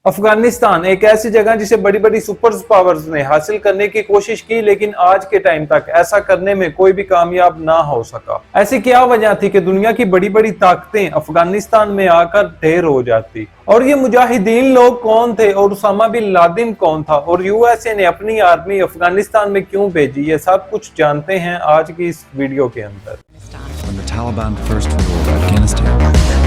अफगानिस्तान एक ऐसी जगह जिसे बड़ी बड़ी सुपर पावर्स ने हासिल करने की कोशिश की, लेकिन आज के टाइम तक ऐसा करने में कोई भी कामयाब ना हो सका। ऐसी क्या वजह थी कि दुनिया की बड़ी बड़ी ताकतें अफगानिस्तान में आकर ढेर हो जाती? और ये मुजाहिदीन लोग कौन थे और उसामा बिन लादेन कौन था और यूएसए ने अपनी आर्मी अफगानिस्तान में क्यों भेजी? ये सब कुछ जानते हैं आज की इस वीडियो के अंदर। When the Taliban first ruled Afghanistan,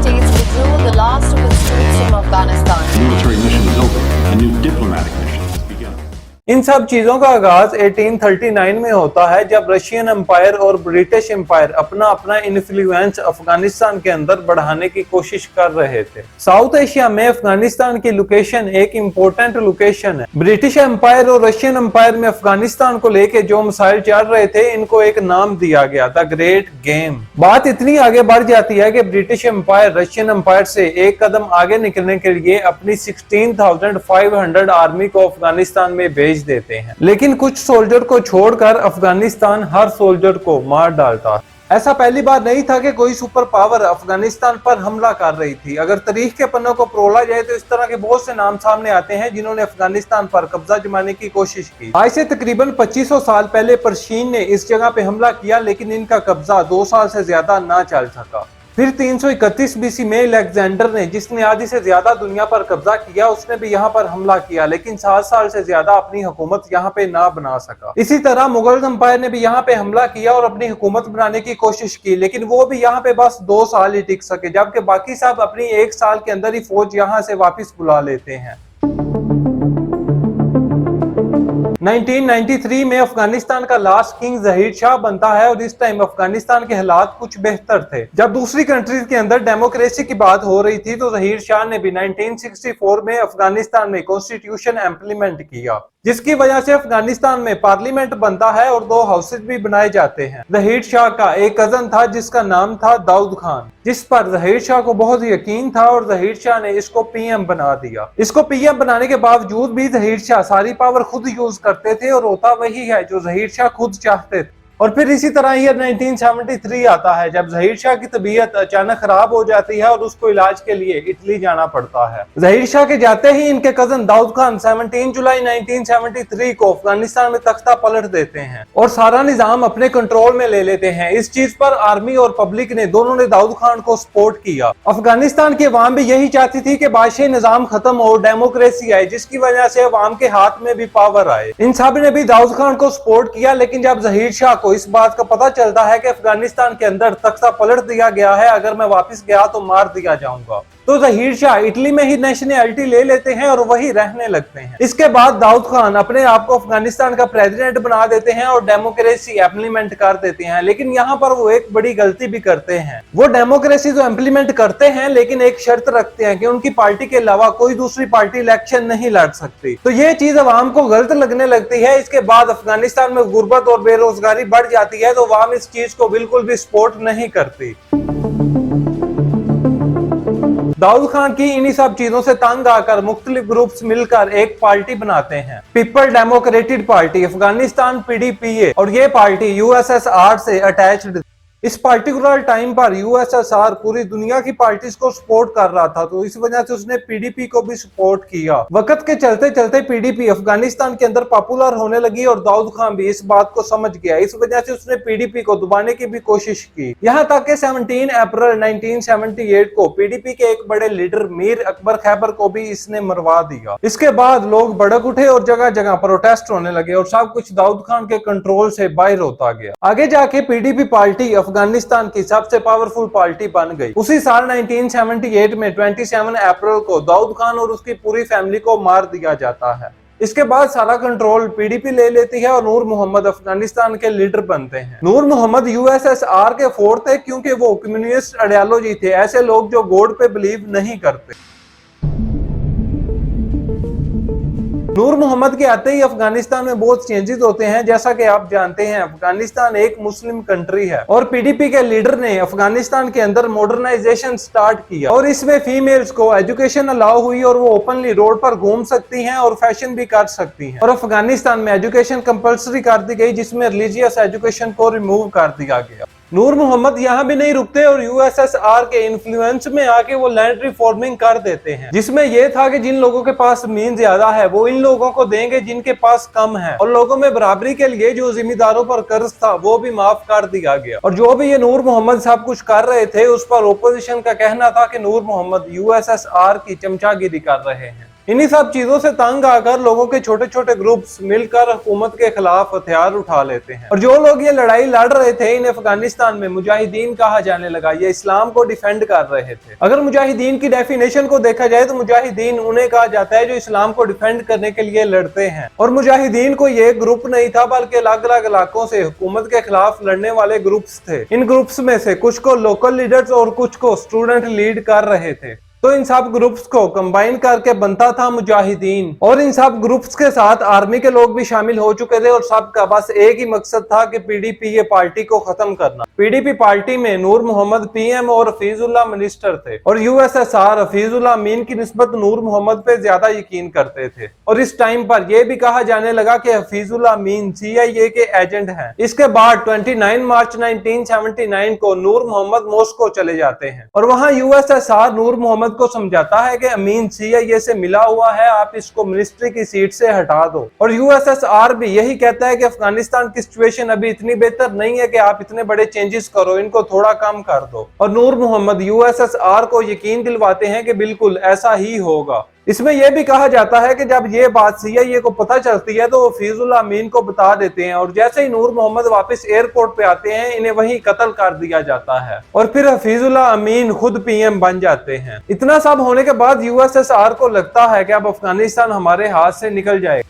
States withdrew the last of its troops from Afghanistan. military mission is over. A new diplomatic mission has begun. इन सब चीजों का आगाज 1839 में होता है, जब रशियन एम्पायर और ब्रिटिश एम्पायर अपना अपना इन्फ्लुएंस अफगानिस्तान के अंदर बढ़ाने की कोशिश कर रहे थे। साउथ एशिया में अफगानिस्तान की लोकेशन एक इम्पोर्टेंट लोकेशन है। ब्रिटिश एम्पायर और रशियन एम्पायर में अफगानिस्तान को लेके जो मसाइल चल रहे थे, इनको एक नाम दिया गया, द ग्रेट गेम। बात इतनी आगे बढ़ जाती है कि ब्रिटिश एम्पायर रशियन एम्पायर से एक कदम आगे निकलने के लिए अपनी 16,500 आर्मी को अफगानिस्तान में भेज देते हैं, लेकिन कुछ सोल्जर को छोड़कर अफगानिस्तान हर सोल्जर को मार डालता है। ऐसा पहली बार नहीं था कि कोई सुपर पावर अफगानिस्तान पर हमला कर रही थी। अगर तारीख के पन्नों को परोला जाए तो इस तरह के बहुत से नाम सामने आते हैं जिन्होंने अफगानिस्तान पर कब्जा जमाने की कोशिश की। आज से तकरीबन 2500 साल पहले पर्शियन ने इस जगह पे हमला किया, लेकिन इनका कब्जा 2 साल से ज्यादा ना चल सका। फिर 331 बीसी में अलेक्जेंडर ने, जिसने आधी से ज्यादा दुनिया पर कब्जा किया, उसने भी यहाँ पर हमला किया, लेकिन 7 साल से ज्यादा अपनी हुकूमत यहाँ पे ना बना सका। इसी तरह मुगल एम्पायर ने भी यहाँ पे हमला किया और अपनी हुकूमत बनाने की कोशिश की, लेकिन वो भी यहाँ पे बस 2 साल ही टिक सके, जबकि बाकी सब अपनी 1 साल के अंदर ही फौज यहाँ से वापिस बुला लेते हैं। 1993 में अफगानिस्तान का लास्ट किंग जहीर शाह बनता है और इस टाइम अफगानिस्तान के हालात कुछ बेहतर थे। जब दूसरी कंट्रीज के अंदर डेमोक्रेसी की बात हो रही थी तो जहीर शाह ने भी 1964 में अफगानिस्तान में कॉन्स्टिट्यूशन इम्प्लीमेंट किया, जिसकी वजह से अफगानिस्तान में पार्लियामेंट बनता है और 2 हाउसेज भी बनाए जाते हैं। जहीर शाह का एक कजन था जिसका नाम था दाऊद खान, जिस पर जहीर शाह को बहुत यकीन था और जहीर शाह ने इसको पीएम बना दिया। इसको पीएम बनाने के बावजूद भी जहीर शाह सारी पावर खुद यूज करते थे और होता वही है जो जहीर शाह खुद चाहते थे। और फिर इसी तरह ईयर 1973 आता है, जब जहीर शाह की तबीयत अचानक खराब हो जाती है और उसको इलाज के लिए इटली जाना पड़ता है। जहीर शाह के जाते ही इनके कजन दाऊद खान 17 जुलाई 1973 को अफगानिस्तान में तख्ता पलट देते हैं और सारा निजाम अपने कंट्रोल में ले लेते हैं। इस चीज पर आर्मी और पब्लिक ने दोनों ने दाऊद खान को सपोर्ट किया। अफगानिस्तान की अवाम भी यही चाहती थी कि बादशाही निजाम खत्म हो, डेमोक्रेसी आए, जिसकी वजह से अवाम के हाथ में भी पावर आए। इन सब ने भी दाऊद खान को सपोर्ट किया, लेकिन जब जहीर शाह को इस बात का पता चलता है कि अफगानिस्तान के अंदर तख्ता पलट दिया गया है, अगर मैं वापस गया तो मार दिया जाऊंगा, तो जहीर शाह इटली में ही नेशनैलिटी ले लेते हैं और वही रहने लगते हैं। इसके बाद दाऊद खान अपने आप को अफगानिस्तान का प्रेसिडेंट बना देते हैं और डेमोक्रेसी इम्प्लीमेंट कर देते हैं, लेकिन यहाँ पर वो एक बड़ी गलती भी करते हैं। वो डेमोक्रेसी तो इम्प्लीमेंट करते हैं, लेकिन एक शर्त रखते हैं कि उनकी पार्टी के अलावा कोई दूसरी पार्टी इलेक्शन नहीं लड़ सकती। तो ये चीज अवाम को गलत लगने लगती है। इसके बाद अफगानिस्तान में गुर्बत और बेरोजगारी बढ़ जाती है, तो अवाम इस चीज को बिल्कुल भी सपोर्ट नहीं करती। दाऊद खान की इन्हीं सब चीजों से तंग आकर मुख्तलिफ ग्रुप्स मिलकर एक पार्टी बनाते हैं, people democratic party Afghanistan PDPA, और ये पार्टी USSR से अटैच्ड। इस पार्टिकुलर टाइम पर USSR पूरी दुनिया की पार्टीज को सपोर्ट कर रहा था, तो इस वजह से उसने PDP को भी सपोर्ट किया। वक्त के चलते चलते PDP अफगानिस्तान के अंदर पॉपुलर होने लगी और दाऊद खान भी इस बात को समझ गया। इस वजह से उसने PDP को दबाने की भी कोशिश की, यहाँ तक कि 17 अप्रैल 1978 को PDP के एक बड़े लीडर मीर अकबर खैबर को भी इसने मरवा दिया। इसके बाद लोग भड़क उठे और जगह जगह प्रोटेस्ट होने लगे और सब कुछ दाऊद खान के कंट्रोल से बाहर होता गया। आगे जाके PDP पार्टी अफगानिस्तान की सबसे पावरफुल पार्टी बन गई। उसी साल 1978 में 27 अप्रैल को दाऊद खान और उसकी पूरी फैमिली को मार दिया जाता है। इसके बाद सारा कंट्रोल PDP ले लेती है और नूर मोहम्मद अफगानिस्तान के लीडर बनते हैं। नूर मोहम्मद USSR के फोर्थ थे क्योंकि वो कम्युनिस्ट आइडियोलॉजी थे, ऐसे लोग जो गॉड पे बिलीव नहीं करते। नूर मोहम्मद के आते ही अफगानिस्तान में बहुत चेंजेस होते हैं। जैसा कि आप जानते हैं, अफगानिस्तान एक मुस्लिम कंट्री है और PDP के लीडर ने अफगानिस्तान के अंदर मॉडर्नाइजेशन स्टार्ट किया और इसमें फीमेल्स को एजुकेशन अलाउ हुई और वो ओपनली रोड पर घूम सकती हैं और फैशन भी कर सकती हैं। और अफगानिस्तान में एजुकेशन कंपल्सरी कर दी गई, जिसमें रिलीजियस एजुकेशन को रिमूव कर दिया गया। नूर मोहम्मद यहाँ भी नहीं रुकते और यूएसएसआर के इन्फ्लुएंस में आके वो लैंड रिफॉर्मिंग कर देते हैं, जिसमें ये था कि जिन लोगों के पास मीन ज्यादा है वो इन लोगों को देंगे जिनके पास कम है, और लोगों में बराबरी के लिए जो जिम्मेदारों पर कर्ज था वो भी माफ कर दिया गया। और जो भी ये नूर मोहम्मद साहब कुछ कर रहे थे उस पर ओपोजिशन का कहना था कि नूर मोहम्मद यूएसएसआर की चमचागिरी कर रहे हैं। इन्हीं सब चीजों से तंग आकर लोगों के छोटे छोटे ग्रुप्स मिलकर हुकूमत के खिलाफ हथियार उठा लेते हैं, और जो लोग ये लड़ाई लड़ रहे थे इन्हें अफगानिस्तान में मुजाहिदीन कहा जाने लगा। ये इस्लाम को डिफेंड कर रहे थे। अगर मुजाहिदीन की डेफिनेशन को देखा जाए तो मुजाहिदीन उन्हें कहा जाता है जो इस्लाम को डिफेंड करने के लिए लड़ते हैं, और मुजाहिदीन को ये ग्रुप नहीं था बल्कि अलग अलग इलाकों से हुकूमत के खिलाफ लड़ने वाले ग्रुप्स थे। इन ग्रुप्स में से कुछ को लोकल लीडर्स और कुछ को स्टूडेंट लीड कर रहे थे। तो इन सब ग्रुप्स को कंबाइन करके बनता था मुजाहिदीन, और इन सब ग्रुप्स के साथ आर्मी के लोग भी शामिल हो चुके थे, और सबका बस एक ही मकसद था कि पीडीपी ये पार्टी को खत्म करना। पीडीपी पार्टी में नूर मोहम्मद पीएम और हफीजुल्लाह मिनिस्टर थे, और यूएसएसआर हफीजुल्लाह अमीन की निस्बत नूर मोहम्मद पे ज्यादा यकीन करते थे। और इस टाइम पर यह भी कहा जाने लगा कि हफीजुल्लाह अमीन CIA के एजेंट हैं। इसके बाद 29 मार्च 1979 को नूर मोहम्मद मॉस्को चले जाते हैं, और वहां यूएसएसआर नूर मोहम्मद को समझाता है कि अमीन CIA से मिला हुआ है, आप इसको मिनिस्ट्री की सीट से हटा दो। और यूएसएसआर भी यही कहता है कि अफगानिस्तान की सिचुएशन अभी इतनी बेहतर नहीं है कि आप इतने बड़े चेंजेस करो, इनको थोड़ा कम कर दो। और नूर मोहम्मद यूएसएसआर को यकीन दिलवाते हैं कि बिल्कुल ऐसा ही होगा। इसमें यह भी कहा जाता है कि जब ये बात CIA को पता चलती है तो वो हफीजुल्लाह अमीन को बता देते हैं, और जैसे ही नूर मोहम्मद वापस एयरपोर्ट पे आते हैं इन्हें वहीं कत्ल कर दिया जाता है, और फिर हफीजुल्लाह अमीन खुद PM बन जाते हैं। इतना सब होने के बाद यूएसएसआर को लगता है कि अब अफगानिस्तान हमारे हाथ से निकल जाएगा।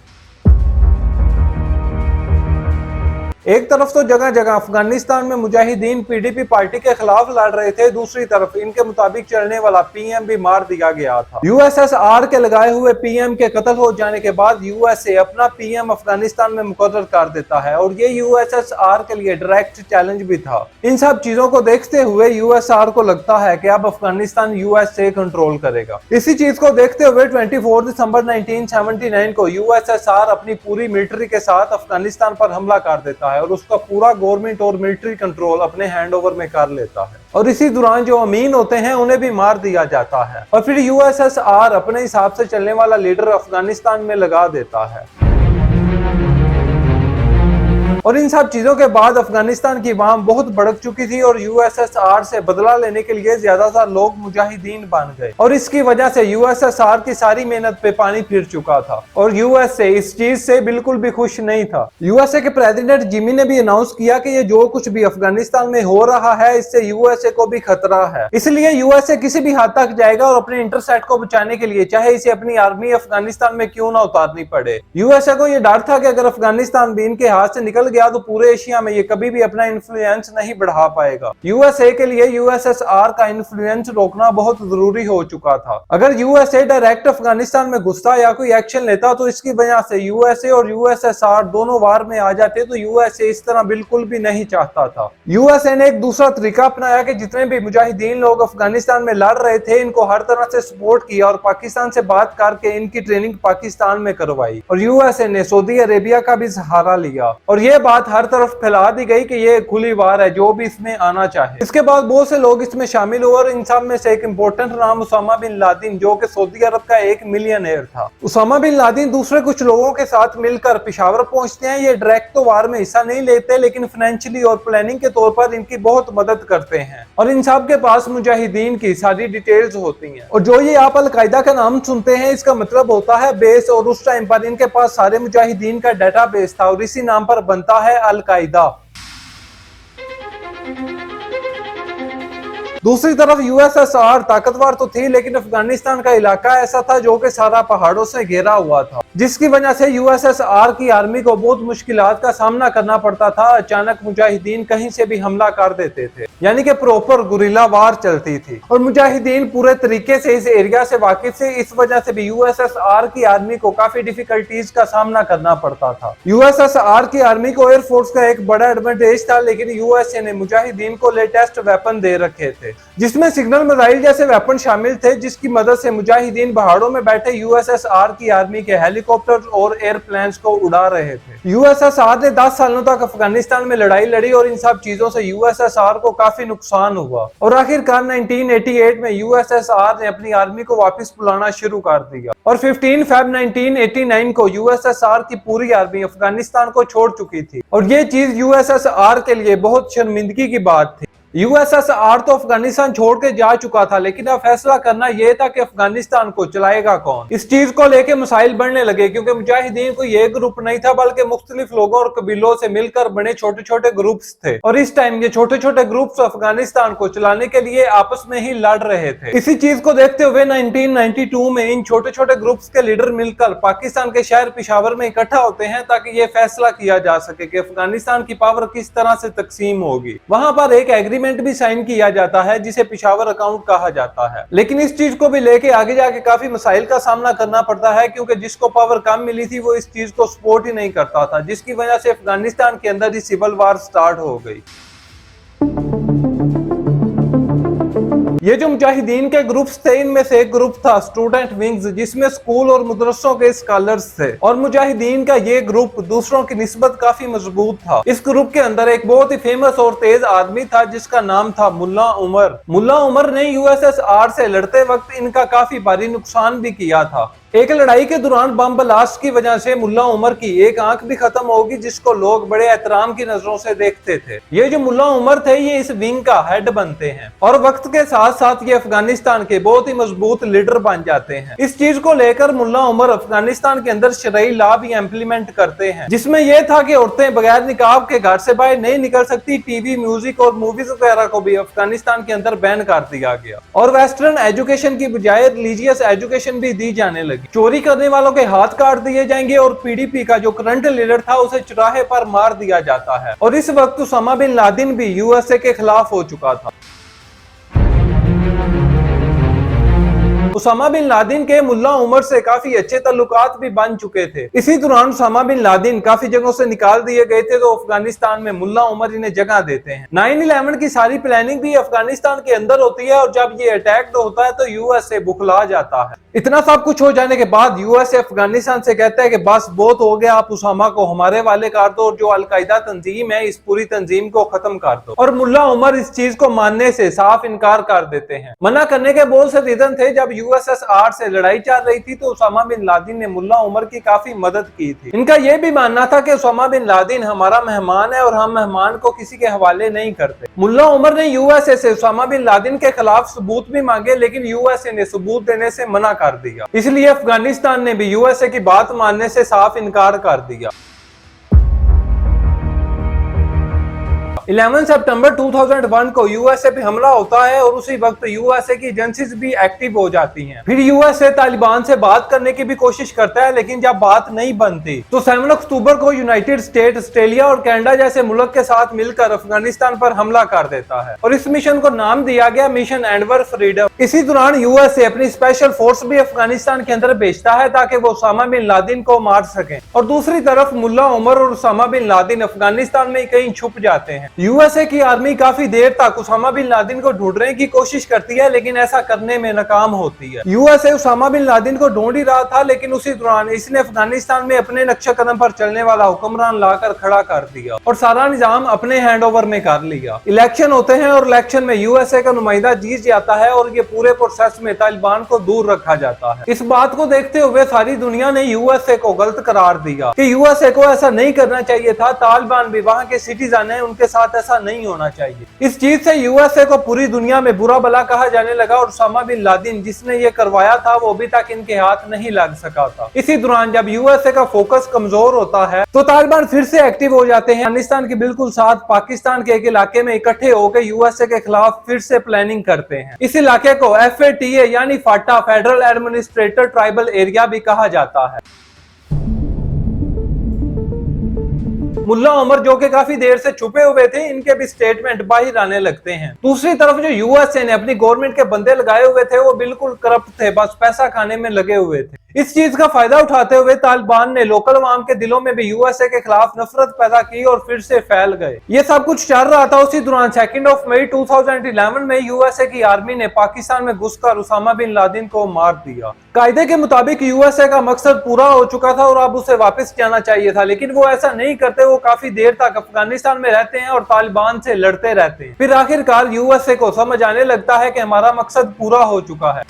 एक तरफ तो जगह जगह अफगानिस्तान में मुजाहिदीन पीडीपी पार्टी के खिलाफ लड़ रहे थे, दूसरी तरफ इनके मुताबिक चलने वाला PM भी मार दिया गया था। यूएसएसआर के लगाए हुए PM के कत्ल हो जाने के बाद USA अपना PM अफगानिस्तान में मुकर्रर कर देता है, और ये यूएसएसआर के लिए डायरेक्ट चैलेंज भी था। इन सब चीजों को देखते हुए यूएसआर को लगता है कि अब अफगानिस्तान USA कंट्रोल करेगा। इसी चीज को देखते हुए 24 दिसंबर 1979 को यूएसएसआर अपनी पूरी मिलिट्री के साथ अफगानिस्तान पर हमला कर देता है, और उसका पूरा गवर्नमेंट और मिलिट्री कंट्रोल अपने हैंडओवर में कर लेता है। और इसी दौरान जो अमीन होते हैं उन्हें भी मार दिया जाता है, और फिर यूएसएसआर अपने हिसाब से चलने वाला लीडर अफगानिस्तान में लगा देता है। और इन सब चीजों के बाद अफगानिस्तान की अवाम बहुत भड़क चुकी थी, और यूएसएसआर से बदला लेने के लिए ज्यादातर लोग मुजाहिदीन बन गए, और इसकी वजह से यूएसएसआर की सारी मेहनत पे पानी फिर चुका था, और यूएसए इस चीज से बिल्कुल भी खुश नहीं था। यूएसए के प्रेसिडेंट जिमी ने भी अनाउंस किया कि ये जो कुछ भी अफगानिस्तान में हो रहा है इससे यूएसए को भी खतरा है, इसलिए यूएसए किसी भी हद तक जाएगा और अपने इंटरसेट को बचाने के लिए चाहे इसे अपनी आर्मी अफगानिस्तान में क्यों ना उतारनी पड़े। यूएसए को यह डर था कि अगर अफगानिस्तान भी इनके हाथ से निकल गया तो पूरे एशिया में ये कभी भी अपना इन्फ्लुएंस नहीं बढ़ा पाएगा। यूएसए के लिए यूएसएसआर का इन्फ्लुएंस रोकना बहुत जरूरी हो चुका था। अगर यूएसए डायरेक्ट अफगानिस्तान में घुसता या कोई एक्शन लेता तो इसकी वजह से यूएसए और यूएसएसआर दोनों वार में आ जाते, तो यूएसए इस तरह बिल्कुल भी नहीं चाहता था। यूएसए ने एक दूसरा तरीका अपनाया कि जितने भी मुजाहिदीन लोग अफगानिस्तान में लड़ रहे थे इनको हर तरह से सपोर्ट किया, और पाकिस्तान से बात करके इनकी ट्रेनिंग पाकिस्तान में करवाई, और यूएसए ने सऊदी अरेबिया का भी सहारा लिया, और ये बात हर तरफ फैला दी गई कि ये खुली वार है, जो भी इसमें आना चाहे। इसके बाद बहुत से लोग इसमें शामिल हुए, और इन सब में से एक इंपॉर्टेंट नाम उसामा बिन लादेन, जो कि सऊदी अरब का एक मिलियनेयर था। उसामा बिन लादेन दूसरे कुछ लोगों के साथ मिलकर पेशावर पहुंचते हैं। ये डायरेक्ट तो वार में हिस्सा नहीं लेते, लेकिन फाइनेंशियली और प्लानिंग के तौर पर इनकी बहुत मदद करते हैं, और इन सब के पास मुजाहिदीन की सारी डिटेल्स होती हैं। और जो ये आप अलकायदा का नाम सुनते हैं इसका मतलब होता है बेस, और उस टाइम पर इनके पास सारे मुजाहिदीन का डाटा बेस था, और इसी नाम पर बनता है अलकायदा। दूसरी तरफ यूएसएसआर ताकतवर तो थी, लेकिन अफगानिस्तान का इलाका ऐसा था जो कि सारा पहाड़ों से घेरा हुआ था, जिसकी वजह से यूएसएसआर की आर्मी को बहुत मुश्किलात का सामना करना पड़ता था। अचानक मुजाहिदीन कहीं से भी हमला कर देते थे, यानी कि प्रॉपर गुरिल्ला वार चलती थी, और मुजाहिदीन पूरे तरीके से इस एरिया से वाकिफ थे। इस वजह से भी यूएसएसआर की आर्मी को काफी डिफिकल्टीज का सामना करना पड़ता था। यूएसएसआर की आर्मी को एयरफोर्स का एक बड़ा एडवांटेज था, लेकिन यूएसए ने मुजाहिदीन को लेटेस्ट वेपन दे रखे थे। जिसमें सिग्नल मिसाइल जैसे वेपन शामिल थे, जिसकी मदद से मुजाहिदीन पहाड़ों में बैठे यूएसएसआर की आर्मी के हेलीकॉप्टर और एयरप्लेन्स को उड़ा रहे थे। यूएसएसआर ने 10 सालों तक अफगानिस्तान में लड़ाई लड़ी और इन सब चीजों से यूएसएसआर को काफी नुकसान हुआ और आखिरकार 1988 में यूएसएसआर ने अपनी आर्मी को वापस बुलाना शुरू कर दिया और 15 फरवरी 1989 को यूएसएसआर की पूरी आर्मी अफगानिस्तान को छोड़ चुकी थी और ये चीज यूएसएसआर के लिए बहुत शर्मिंदगी की बात थी। यूएसएसआर तो अफगानिस्तान छोड़ के जा चुका था, लेकिन अब फैसला करना यह था कि अफगानिस्तान को चलाएगा कौन। इस चीज को लेके मसाइल बढ़ने लगे क्योंकि मुजाहिदीन कोई एक ग्रुप नहीं था बल्कि मुख्तलिफ लोगों और कबीलों से मिलकर बने छोटे छोटे ग्रुप्स थे और इस टाइम ये छोटे छोटे ग्रुप्स अफगानिस्तान को चलाने के लिए आपस में ही लड़ रहे थे। इसी चीज को देखते हुए 1992 में इन छोटे छोटे ग्रुप्स के लीडर मिलकर पाकिस्तान के शहर पेशावर में इकट्ठा होते हैं ताकि ये फैसला किया जा सके कि अफगानिस्तान की पावर किस तरह से तकसीम होगी। वहां पर एक एग्रीमेंट भी साइन किया जाता है जिसे पेशावर अकाउंट कहा जाता है, लेकिन इस चीज को भी लेके आगे जाके काफी मसाइल का सामना करना पड़ता है क्योंकि जिसको पावर कम मिली थी वो इस चीज को सपोर्ट ही नहीं करता था, जिसकी वजह से अफगानिस्तान के अंदर ही सिविल वार स्टार्ट हो गई। ये जो मुजाहिदीन के ग्रुप्स थे इनमें से एक ग्रुप था स्टूडेंट विंग्स, जिसमें स्कूल और मदरसों के स्कॉलर्स थे और मुजाहिदीन का ये ग्रुप दूसरों की निस्बत काफी मजबूत था। इस ग्रुप के अंदर एक बहुत ही फेमस और तेज आदमी था जिसका नाम था मुल्ला उमर। मुल्ला उमर ने यूएसएसआर से लड़ते वक्त इनका काफी भारी नुकसान भी किया था। एक लड़ाई के दौरान बम ब्लास्ट की वजह से मुल्ला उमर की एक आंख भी खत्म होगी जिसको लोग बड़े एहतराम की नजरों से देखते थे। ये जो मुल्ला उमर थे ये इस विंग का हेड बनते हैं और वक्त के साथ साथ ये अफगानिस्तान के बहुत ही मजबूत लीडर बन जाते हैं। इस चीज को लेकर मुल्ला उमर अफगानिस्तान के अंदर शरई लॉ भी इम्प्लीमेंट करते हैं जिसमें यह था कि औरतें बगैर निकाब के घर से बाहर नहीं निकल सकती। टीवी, म्यूजिक और मूवीज वगैरह को भी अफगानिस्तान के अंदर बैन कर दिया गया और वेस्टर्न एजुकेशन की बजाय रिलीजियस एजुकेशन भी दी जाने लगी। चोरी करने वालों के हाथ काट दिए जाएंगे और पीडीपी का जो करंट लीडर था उसे चौराहे पर मार दिया जाता है और इस वक्त उसामा बिन लादेन भी यूएसए के खिलाफ हो चुका था। उसामा बिन लादेन के मुल्ला उमर से काफी अच्छे ताल्लुकात भी बन चुके थे। इसी दौरान उसामा बिन लादेन काफी जगहों से निकाल दिए गए थे तो अफगानिस्तान में मुल्ला उमर इन्हें जगह देते हैं। 9/11 की सारी प्लानिंग भी अफगानिस्तान के अंदर होती है और जब ये अटैक होता है तो यूएसए बुखला जाता है। इतना सब कुछ हो जाने के बाद यूएसए अफगानिस्तान से कहता है कि बस बहुत हो गया, आप उसामा को हमारे वाले कर दो और जो अलकायदा तंजीम है इस पूरी तंजीम को खत्म कर दो। और मुल्ला उमर इस चीज को मानने से साफ इनकार कर देते हैं। मना करने के बहुत से रीजन थे। जब यूएसएसआर से लड़ाई चल रही थी तो उसामा बिन लादेन ने मुल्ला उमर की काफी मदद की थी। इनका यह भी मानना था कि उसामा बिन लादेन हमारा मेहमान है और हम मेहमान को किसी के हवाले नहीं करते। मुल्ला उमर ने यूएसए से उसामा बिन लादेन के खिलाफ सबूत भी मांगे लेकिन यूएसए ने सबूत देने से मना कर दिया। इसलिए अफगानिस्तान ने भी यूएसए की बात मानने से साफ इनकार कर दिया। 11 सितंबर 2001 को यूएसए पे हमला होता है और उसी वक्त यूएसए की एजेंसीज भी एक्टिव हो जाती हैं। फिर यूएसए तालिबान से बात करने की भी कोशिश करता है लेकिन जब बात नहीं बनती तो 7 अक्टूबर को यूनाइटेड स्टेट, ऑस्ट्रेलिया और कनाडा जैसे मुल्क के साथ मिलकर अफगानिस्तान पर हमला कर देता है और इस मिशन को नाम दिया गया मिशन एनवर फ्रीडम। इसी दौरान यूएसए अपनी स्पेशल फोर्स भी अफगानिस्तान के अंदर भेजता है ताकि वो उसामा बिन लादेन को मार सके और दूसरी तरफ मुल्ला उमर और उसामा बिन लादेन अफगानिस्तान में कहीं छुप जाते हैं। यूएसए की आर्मी काफी देर तक उसामा बिन लादेन को ढूंढने की कोशिश करती है लेकिन ऐसा करने में नाकाम होती है। यूएसए उसामा बिन लादेन को ढूंढ ही रहा था लेकिन उसी दौरान इसने अफगानिस्तान में अपने नक्शे कदम पर चलने वाला हुक्मरान लाकर खड़ा कर दिया और सारा निजाम अपने हैंडओवर में कर लिया। इलेक्शन होते हैं और इलेक्शन में यूएसए का नुमाइंदा जीत जाता है और ये पूरे प्रोसेस में तालिबान को दूर रखा जाता है। इस बात को देखते हुए सारी दुनिया ने यूएसए को गलत करार दिया कि यूएसए को ऐसा नहीं करना चाहिए था, तालिबान भी वहां के सिटीजन है, उनके साथ ऐसा नहीं होना चाहिए। इस चीज से यूएसए को पूरी दुनिया में बुरा भला कहा जाने लगा और उसामा बिन लादेन जिसने ये करवाया था वो अभी तक इनके हाथ नहीं लग सका था। इसी दौरान जब यूएसए का फोकस कमजोर होता है तो तालिबान फिर से एक्टिव हो जाते हैं। अफगानिस्तान के बिल्कुल साथ पाकिस्तान के एक इलाके में इकट्ठे होकर यूएसए के खिलाफ फिर से प्लानिंग करते हैं। इस इलाके को FATA यानी फाटा, फेडरल एडमिनिस्ट्रेटर ट्राइबल एरिया भी कहा जाता है। मुल्ला उमर जो कि काफी देर से छुपे हुए थे इनके भी स्टेटमेंट बाहर आने लगते हैं। दूसरी तरफ जो यूएसए ने अपनी गवर्नमेंट के बंदे लगाए हुए थे वो बिल्कुल करप्ट थे, बस पैसा खाने में लगे हुए थे। इस चीज का फायदा उठाते हुए तालिबान ने लोकल अवाम के दिलों में भी यूएसए के खिलाफ नफरत पैदा की और फिर से फैल गए। ये सब कुछ चल रहा था उसी दौरान 2 मई 2011 में यूएसए की आर्मी ने पाकिस्तान में घुसकर उसामा बिन लादेन को मार दिया। कायदे के मुताबिक यूएसए का मकसद पूरा हो चुका था और अब उसे वापस जाना चाहिए था, लेकिन वो ऐसा नहीं करते। वो काफी देर तक अफगानिस्तान में रहते हैं और तालिबान से लड़ते रहते हैं। फिर आखिरकार यूएसए को समझ आने लगता है कि हमारा मकसद पूरा हो चुका है,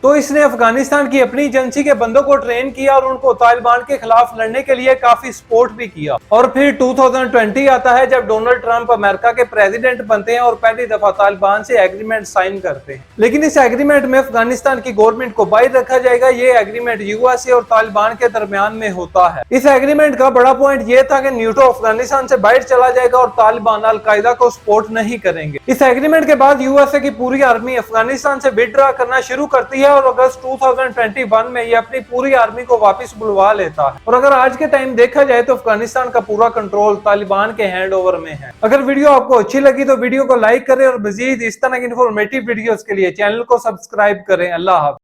तो इसने अफगानिस्तान की अपनी एजेंसी के बंदों को ट्रेन किया और उनको तालिबान के खिलाफ लड़ने के लिए काफी सपोर्ट भी किया। और फिर 2020 आता है जब डोनाल्ड ट्रंप अमेरिका के प्रेसिडेंट बनते हैं और पहली दफा तालिबान से एग्रीमेंट साइन करते हैं। लेकिन इस एग्रीमेंट में अफगानिस्तान की गवर्नमेंट को बाहर रखा जाएगा। ये एग्रीमेंट यूएसए और तालिबान के दरमियान में होता है। इस एग्रीमेंट का बड़ा पॉइंट ये था कि न्यूटो अफगानिस्तान से बाहर चला जाएगा और तालिबान अल-कायदा को सपोर्ट नहीं करेंगे। इस एग्रीमेंट के बाद यूएसए की पूरी आर्मी अफगानिस्तान से विथड्रॉ करना शुरू करती है और अगस्त 2021 में ये अपनी पूरी आर्मी को वापस बुलवा लेता है। और अगर आज के टाइम देखा जाए तो अफगानिस्तान का पूरा कंट्रोल तालिबान के हैंड ओवर में है। अगर वीडियो आपको अच्छी लगी तो वीडियो को लाइक करें और मजीद इस तरह की इंफॉर्मेटिव वीडियोस के लिए चैनल को सब्सक्राइब करें। अल्लाह हाफ़िज़।